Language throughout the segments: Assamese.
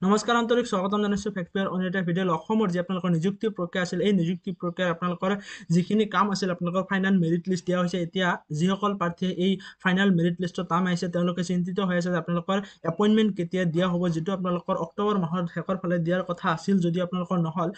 নমস্কাৰ আন্তৰিক স্বাগতম জনাইছোঁ ফেক্টৰ অন এটা ভিডিঅ' অসমৰ যি আপোনালোকৰ নিযুক্তি প্ৰক্ৰিয়া আছিল এই নিযুক্তি প্ৰক্ৰিয়াৰ আপোনালোকৰ যিখিনি কাম আছিল আপোনালোকৰ ফাইনেল মেৰিট লিষ্ট দিয়া হৈছে এতিয়া যিসকল প্ৰাৰ্থীয়ে এই ফাইনেল মেৰিট লিষ্টত নাম আহিছে তেওঁলোকে চিন্তিত হৈ আছে যে আপোনালোকৰ এপইণ্টমেণ্ট কেতিয়া দিয়া হ'ব যিটো আপোনালোকৰ অক্টোবৰ মাহৰ শেষৰ ফালে দিয়াৰ কথা আছিল যদি আপোনালোকৰ নহ'ল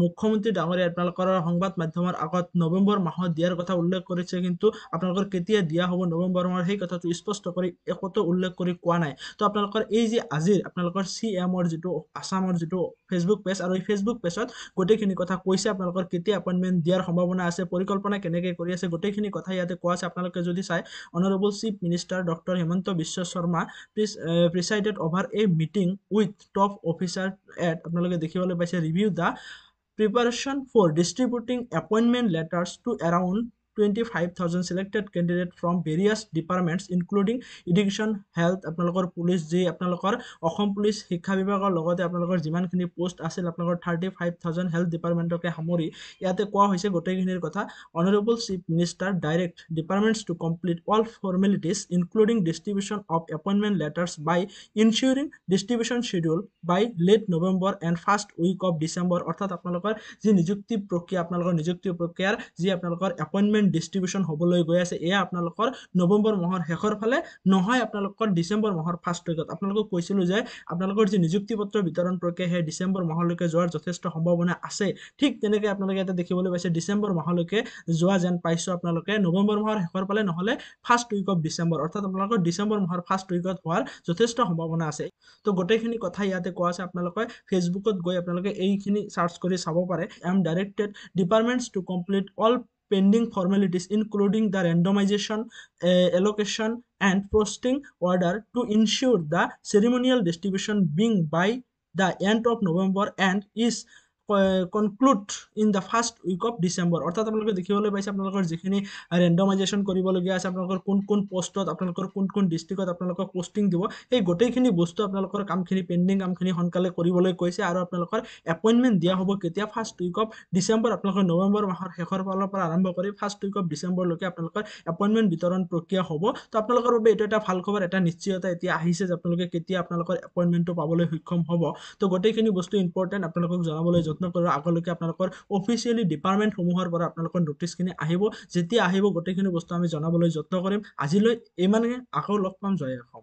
মুখ্যমন্ত্ৰী ডাঙৰীয়াই আপোনালোকৰ সংবাদ মাধ্যমৰ আগত নৱেম্বৰ মাহত দিয়াৰ কথা উল্লেখ কৰিছে কিন্তু আপোনালোকৰ কেতিয়া দিয়া হ'ব নৱেম্বৰ মাহৰ সেই কথাটো স্পষ্ট কৰি একোটো উল্লেখ কৰি কোৱা নাই তো আপোনালোকৰ এই যে আজিৰ আপোনালোকৰ CMৰ যিটো আসামৰ যিটো ফেচবুক পেজ আৰু এই ফেচবুক পেজত গোটেইখিনি কথা কৈছে আপোনালোকৰ কেতিয়া এপইণ্টমেণ্ট দিয়াৰ সম্ভাৱনা আছে পৰিকল্পনা কেনেকৈ কৰি আছে গোটেইখিনি কথা ইয়াতে কোৱা আছে আপোনালোকে যদি চাই honourable chief minister doctor Himanta Biswa Sarma presided over a meeting with top officer at আপোনালোকে দেখিবলৈ পাইছে review the preparation for distributing appointment letters to around 25,000 selected candidates from various departments including education health আপোনালোকৰ পুলিচ যি আপোনালোকৰ অসম পুলিচ শিক্ষা বিভাগৰ লগতে আপোনালোকৰ যিমানখিনি পোষ্ট আছিল আপোনালোকৰ 35,000 হেল্থ ডিপাৰ্টমেণ্টকে সামৰি ইয়াতে কোৱা হৈছে গোটেইখিনিৰ কথা honourable chief minister direct departments to complete all formalities including distribution of appointment letters by ensuring distribution schedule by late November and first week of December অৰ্থাৎ আপোনালোকৰ যি নিযুক্তি প্ৰক্ৰিয়া আপোনালোকৰ নিযুক্তি প্ৰক্ৰিয়াৰ যি আপোনালোকৰ এপইণ্টমেণ্ট ডিষ্ট্ৰিবিউশ্যন হ'বলৈ গৈ আছে এয়া আপোনালোকৰ নৱেম্বৰ মাহৰ শেষৰ ফালে নহয় আপোনালোকৰ ডিচেম্বৰ মাহৰ ফাৰ্ষ্ট উইকত আপোনালোকক কৈছিলোঁ যে আপোনালোকৰ যি নিযুক্তি পত্ৰ বিতৰণ প্ৰক্ৰিয়া সেই ডিচেম্বৰ মাহলৈকে যোৱাৰ যথেষ্ট সম্ভাৱনা আছে ঠিক তেনেকৈ আপোনালোকে ইয়াতে দেখিবলৈ পাইছে ডিচেম্বৰ মাহলৈকে যোৱা যেন পাইছোঁ আপোনালোকে নৱেম্বৰ মাহৰ শেষৰ ফালে নহ'লে ফাৰ্ষ্ট উইক অফ ডিচেম্বৰ অৰ্থাৎ আপোনালোকৰ ডিচেম্বৰ মাহৰ ফাৰ্ষ্ট উইকত হোৱাৰ যথেষ্ট সম্ভাৱনা আছে তো গোটেইখিনি কথা ইয়াতে কোৱা আছে আপোনালোকে ফেচবুকত গৈ আপোনালোকে এইখিনি চাৰ্চ কৰি চাব পাৰে directed departments to complete all pending formalities including the randomization, allocation and posting order to ensure the ceremonial distribution being by the end of November and is conclude in the first week of December অৰ্থাৎ আপোনালোকে দেখিবলৈ পাইছে আপোনালোকৰ যিখিনি ৰেণ্ডমাইজেশ্যন কৰিবলগীয়া আছে আপোনালোকৰ কোন পোষ্টত আপোনালোকৰ কোন ডিষ্ট্ৰিক্টত আপোনালোকক পোষ্টিং দিব সেই গোটেইখিনি বস্তু আপোনালোকৰ কামখিনি পেণ্ডিং কামখিনি সোনকালে কৰিবলৈ কৈছে আৰু আপোনালোকৰ এপইণ্টমেণ্ট দিয়া হ'ব কেতিয়া ফাৰ্ষ্ট উইক অফ ডিচেম্বৰ আপোনালোকৰ নৱেম্বৰ মাহৰ শেষৰ ফালৰ পৰা আৰম্ভ কৰি ফাৰ্ষ্ট উইক অফ ডিচেম্বৰলৈকে আপোনালোকৰ এপইণ্টমেণ্ট বিতৰণ প্ৰক্ৰিয়া হ'ব তো আপোনালোকৰ বাবে এইটো এটা ভাল খবৰ এটা নিশ্চয়তা এতিয়া আহিছে যে আপোনালোকে কেতিয়া আপোনালোকৰ এপইণ্টমেণ্টটো পাবলৈ সক্ষম হ'ব তো গোটেইখিনি বস্তু ইম্পৰ্টেণ্ট আপোনালোকক জনাবলৈ যত্ন কৰোঁ আগলৈকে আপোনালোকৰ অফিচিয়েলি ডিপাৰ্টমেণ্টসমূহৰ পৰা আপোনালোকৰ নটিচখিনি আহিব যেতিয়া আহিব গোটেইখিনি বস্তু আমি জনাবলৈ যত্ন কৰিম আজিলৈ ইমানে আকৌ লগ পাম জয় অসম।